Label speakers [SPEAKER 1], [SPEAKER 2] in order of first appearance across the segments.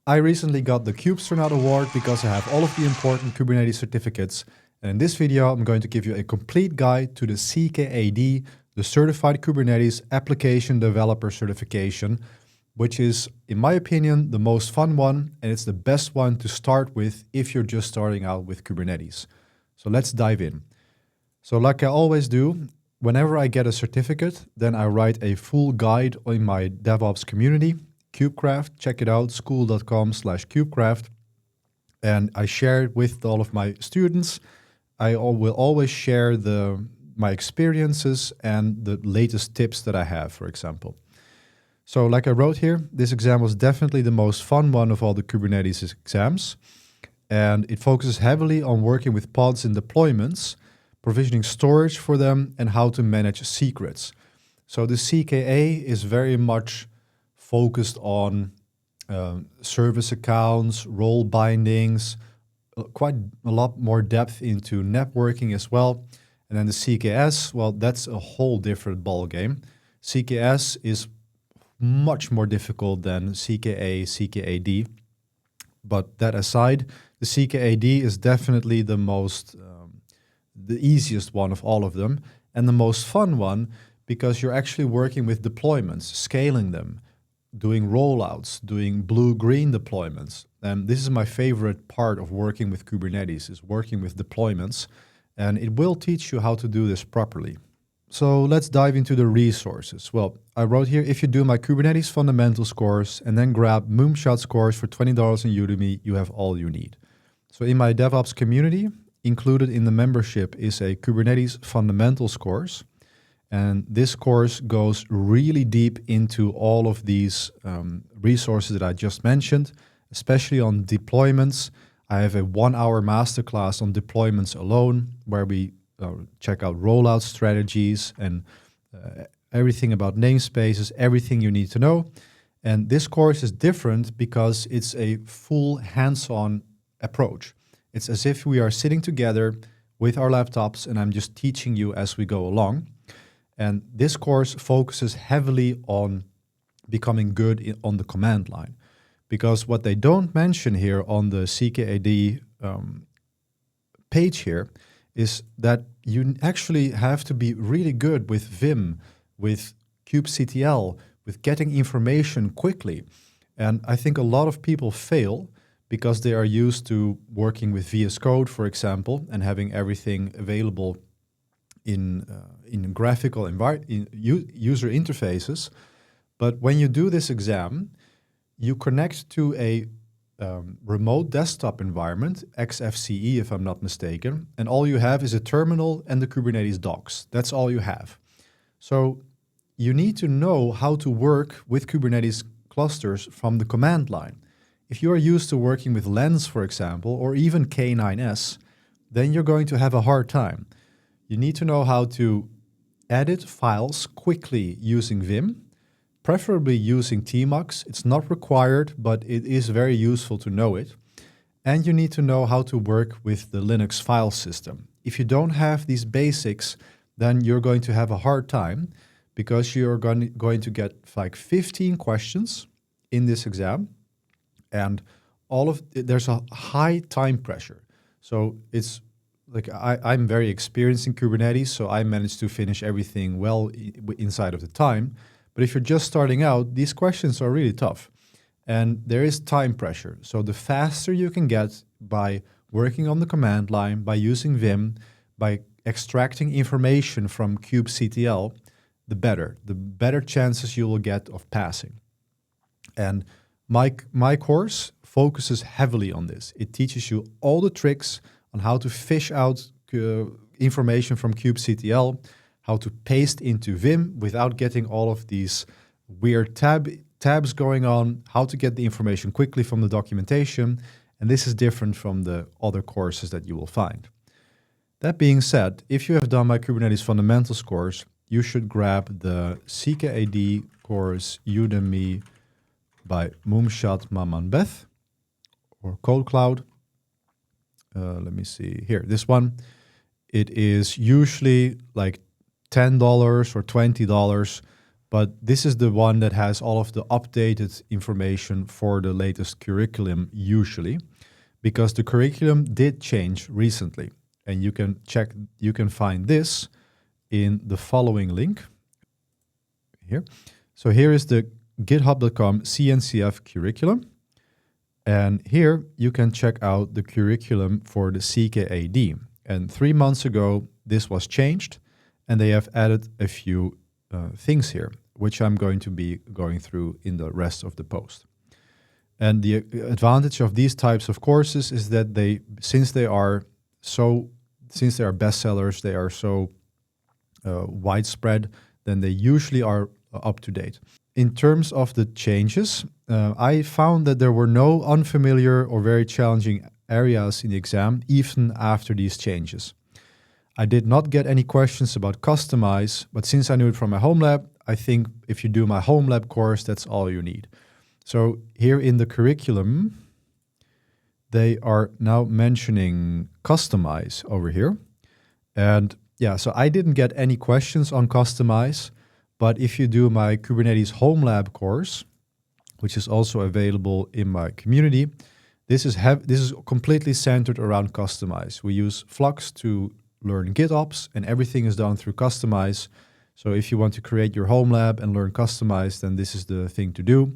[SPEAKER 1] I recently got the Kubestronaut award because I have all of the important Kubernetes certificates. And in this video, I'm going to give you a complete guide to the CKAD, the Certified Kubernetes Application Developer Certification, which is, in my opinion, the most fun one, and it's the best one to start with if you're just starting out with Kubernetes. So let's dive in. So like I always do, whenever I get a certificate, then I write a full guide in my DevOps community, KubeCraft. Check it out, school.com/KubeCraft. And I share it with all of my students. I will always share my experiences and the latest tips that I have, for example. So like I wrote here, this exam was definitely the most fun one of all the Kubernetes exams. And it focuses heavily on working with pods and deployments, provisioning storage for them, and how to manage secrets. So the CKA is very much focused on service accounts, role bindings, quite a lot more depth into networking as well. And then the CKS, well, that's a whole different ballgame. CKS is much more difficult than CKA, CKAD. But that aside, the CKAD is definitely the easiest one of all of them, and the most fun one because you're actually working with deployments, scaling them, doing rollouts, doing blue-green deployments. And this is my favorite part of working with Kubernetes, is working with deployments. And it will teach you how to do this properly. So let's dive into the resources. Well, I wrote here, if you do my Kubernetes fundamentals course and then grab Moonshot's course for $20 in Udemy, you have all you need. So in my DevOps community, included in the membership is a Kubernetes fundamentals course. And this course goes really deep into all of these resources that I just mentioned, especially on deployments. I have a 1-hour masterclass on deployments alone, where we check out rollout strategies and everything about namespaces, everything you need to know. And this course is different because it's a full hands-on approach. It's as if we are sitting together with our laptops and I'm just teaching you as we go along. And this course focuses heavily on becoming good on the command line. Because what they don't mention here on the CKAD page here is that you actually have to be really good with Vim, with kubectl, with getting information quickly. And I think a lot of people fail because they are used to working with VS Code, for example, and having everything available in graphical user interfaces. But when you do this exam, you connect to a remote desktop environment, XFCE if I'm not mistaken, and all you have is a terminal and the Kubernetes docs. That's all you have. So you need to know how to work with Kubernetes clusters from the command line. If you are used to working with Lens, for example, or even K9s, then you're going to have a hard time. You need to know how to edit files quickly using Vim, preferably using Tmux. It's not required, but it is very useful to know it. And you need to know how to work with the Linux file system. If you don't have these basics, then you're going to have a hard time because you're going to get like 15 questions in this exam. And there's a high time pressure. So it's like I'm very experienced in Kubernetes, so I managed to finish everything well inside of the time. But if you're just starting out, these questions are really tough. And there is time pressure. So the faster you can get by working on the command line, by using Vim, by extracting information from kubectl, the better. The better chances you will get of passing. And my course focuses heavily on this. It teaches you all the tricks on how to fish out information from kubectl, how to paste into Vim without getting all of these weird tabs going on, how to get the information quickly from the documentation. And this is different from the other courses that you will find. That being said, if you have done my Kubernetes fundamentals course, you should grab the CKAD course Udemy by Moonshot Mamanbeth or Code Cloud. Let me see here. This one, it is usually like $10 or $20, but this is the one that has all of the updated information for the latest curriculum usually, because the curriculum did change recently. And you can find this in the following link here. So here is the github.com CNCF curriculum. And here you can check out the curriculum for the CKAD. And 3 months ago, this was changed, and they have added a few things here, which I'm going to be going through in the rest of the post. And the advantage of these types of courses is that since they are bestsellers, they are so widespread, then they usually are up to date. In terms of the changes, I found that there were no unfamiliar or very challenging areas in the exam, even after these changes. I did not get any questions about Kustomize, but since I knew it from my home lab, I think if you do my home lab course, that's all you need. So here in the curriculum, they are now mentioning Kustomize over here. And yeah, so I didn't get any questions on Kustomize, but if you do my Kubernetes home lab course, which is also available in my community, this is completely centered around Kustomize. We use Flux to learn GitOps, and everything is done through Kustomize. So if you want to create your home lab and learn Kustomize, then this is the thing to do.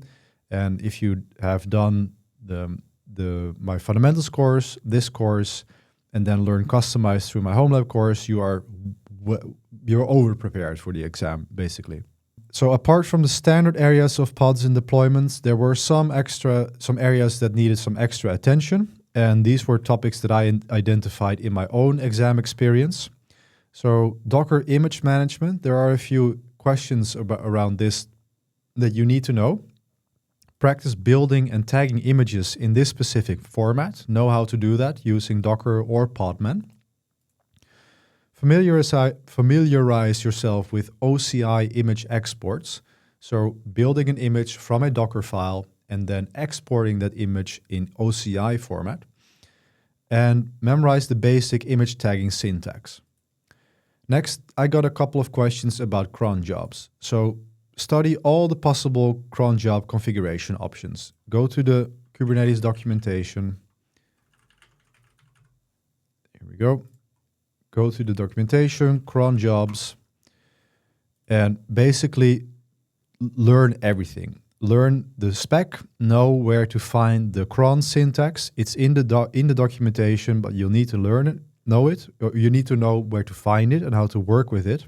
[SPEAKER 1] And if you have done my fundamentals course, this course, and then learn Kustomize through my home lab course, you're over prepared for the exam, basically. So apart from the standard areas of pods and deployments, there were some areas that needed some extra attention. And these were topics that I identified in my own exam experience. So Docker image management, there are a few questions around this that you need to know. Practice building and tagging images in this specific format. Know how to do that using Docker or Podman. Familiarize yourself with OCI image exports. So building an image from a Docker file and then exporting that image in OCI format. And memorize the basic image tagging syntax. Next, I got a couple of questions about cron jobs. So study all the possible cron job configuration options. Go to the Kubernetes documentation. Here we go. Go to the documentation, cron jobs, and basically learn everything. Learn the spec, know where to find the cron syntax. It's in the documentation, but you'll need to learn it, know it, or you need to know where to find it and how to work with it.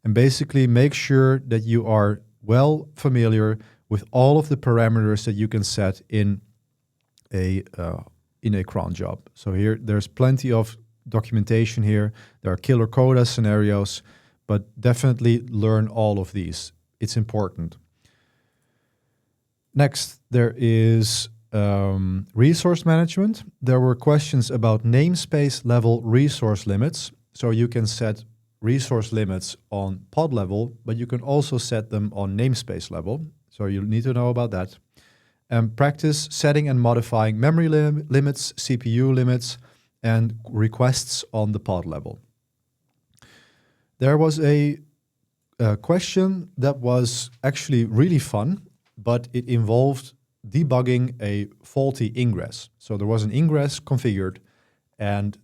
[SPEAKER 1] And basically make sure that you are well familiar with all of the parameters that you can set in a cron job. So here, there's plenty of documentation here. There are killer coda scenarios, but definitely learn all of these. It's important. Next, there is resource management. There were questions about namespace level resource limits. So you can set resource limits on pod level, but you can also set them on namespace level. So you need to know about that. And practice setting and modifying memory limits, CPU limits, and requests on the pod level. There was a question that was actually really fun, but it involved debugging a faulty Ingress. So there was an Ingress configured, and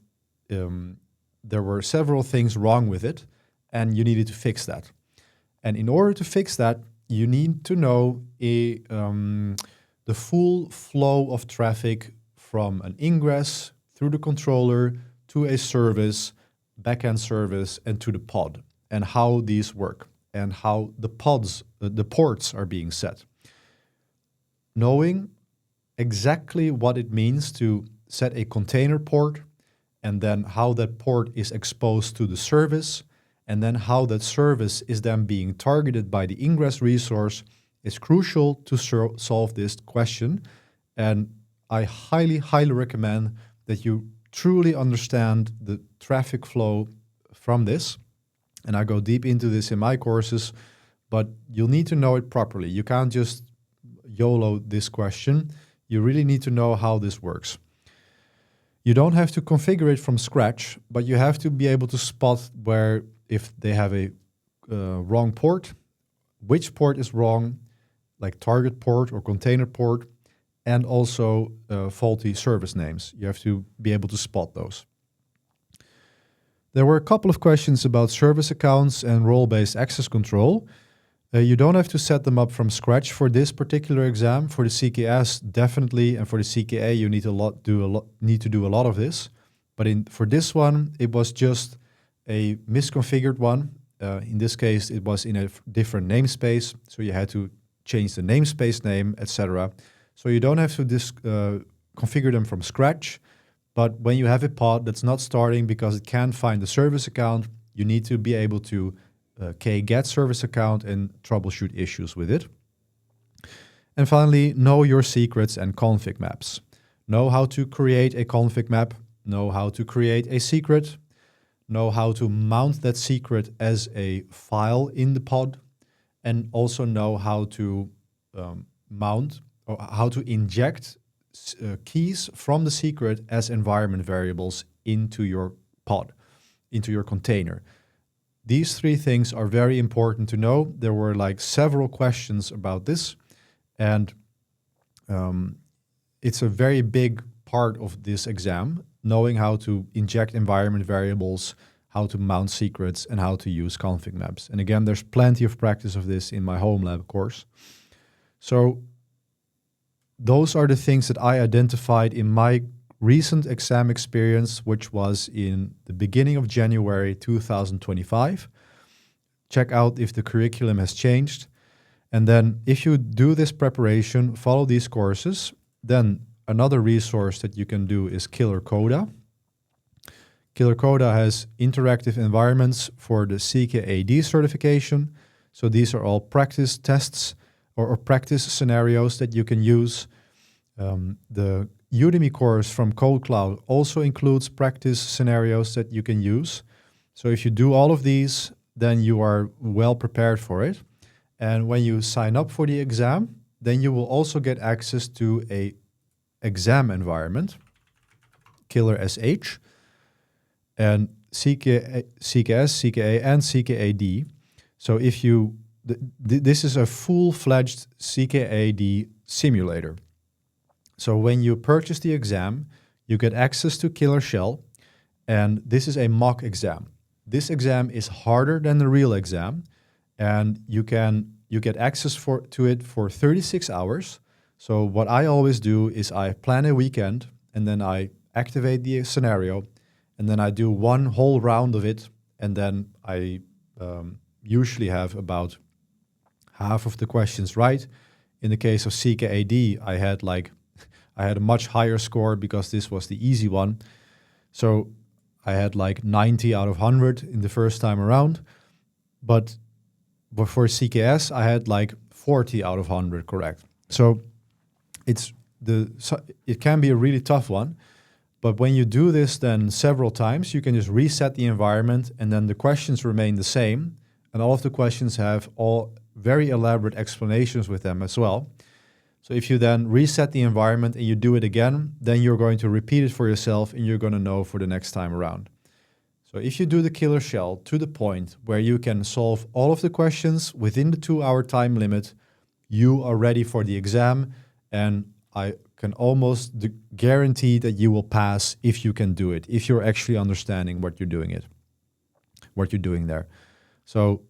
[SPEAKER 1] there were several things wrong with it, and you needed to fix that. And in order to fix that, you need to know the full flow of traffic from an Ingress through the controller to a service, backend service, and to the pod, and how these work, and how the ports are being set. Knowing exactly what it means to set a container port, and then how that port is exposed to the service, and then how that service is then being targeted by the Ingress resource is crucial to solve this question. And I highly, highly recommend that you truly understand the traffic flow from this. And I go deep into this in my courses, but you'll need to know it properly. You can't just YOLO this question. You really need to know how this works. You don't have to configure it from scratch, but you have to be able to spot where, if they have a wrong port, which port is wrong, like target port or container port, and also faulty service names. You have to be able to spot those. There were a couple of questions about service accounts and role-based access control. You don't have to set them up from scratch for this particular exam. For the CKS, definitely, and for the CKA, you need to do a lot of this. But for this one, it was just a misconfigured one. In this case, it was in a different namespace, so you had to change the namespace name, etc. So you don't have to configure them from scratch. But when you have a pod that's not starting because it can't find the service account, you need to be able to KGET service account and troubleshoot issues with it. And finally, know your secrets and config maps. Know how to create a config map, know how to create a secret, know how to mount that secret as a file in the pod, and also know how to mount or how to inject keys from the secret as environment variables into your pod, into your container. These three things are very important to know. There were like several questions about this, and it's a very big part of this exam, knowing how to inject environment variables, how to mount secrets, and how to use config maps. And again, there's plenty of practice of this in my home lab course. So those are the things that I identified in my recent exam experience, which was in the beginning of January 2025. Check out if the curriculum has changed. And then if you do this preparation, follow these courses, then another resource that you can do is KillerCoda. KillerCoda has interactive environments for the CKAD certification. So these are all practice tests or practice scenarios that you can use. The Udemy course from CodeCloud also includes practice scenarios that you can use. So if you do all of these, then you are well prepared for it. And when you sign up for the exam, then you will also get access to a exam environment, KillerSH, and CKS, CKA, and CKAD. So if you, this is a full-fledged CKAD simulator. So when you purchase the exam, you get access to KillerShell, and this is a mock exam. This exam is harder than the real exam, and you get access to it for 36 hours. So what I always do is I plan a weekend, and then I activate the scenario, and then I do one whole round of it, and then I usually have about half of the questions right. In the case of CKAD, I had a much higher score because this was the easy one. So I had like 90 out of 100 in the first time around. But for CKS, I had like 40 out of 100 correct. So it can be a really tough one. But when you do this then several times, you can just reset the environment, and then the questions remain the same. And all of the questions have all very elaborate explanations with them as well. So if you then reset the environment and you do it again, then you're going to repeat it for yourself, and you're going to know for the next time around. So if you do the KillerShell to the point where you can solve all of the questions within the 2-hour time limit, you are ready for the exam, and I can almost guarantee that you will pass if you can do it, if you're actually understanding what you're doing there. So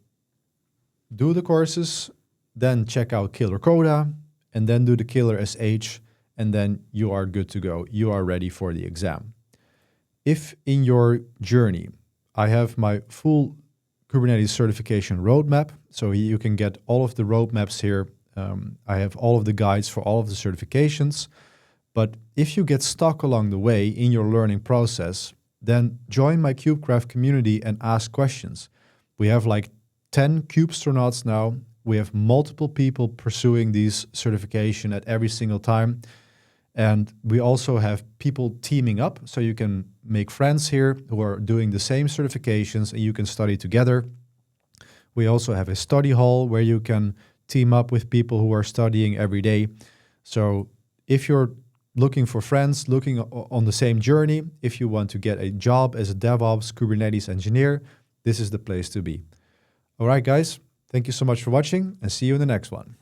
[SPEAKER 1] do the courses, then check out KillerCoda, and then do the KillerSH, and then you are good to go. You are ready for the exam. If in your journey, I have my full Kubernetes certification roadmap, so you can get all of the roadmaps here. I have all of the guides for all of the certifications. But if you get stuck along the way in your learning process, then join my KubeCraft community and ask questions. We have like 10 Kubestronauts now. We have multiple people pursuing these certification at every single time. And we also have people teaming up, so you can make friends here who are doing the same certifications, and you can study together. We also have a study hall where you can team up with people who are studying every day. So if you're looking for friends, looking on the same journey, if you want to get a job as a DevOps Kubernetes engineer, this is the place to be. All right, guys, Thank you so much for watching and see you in the next one.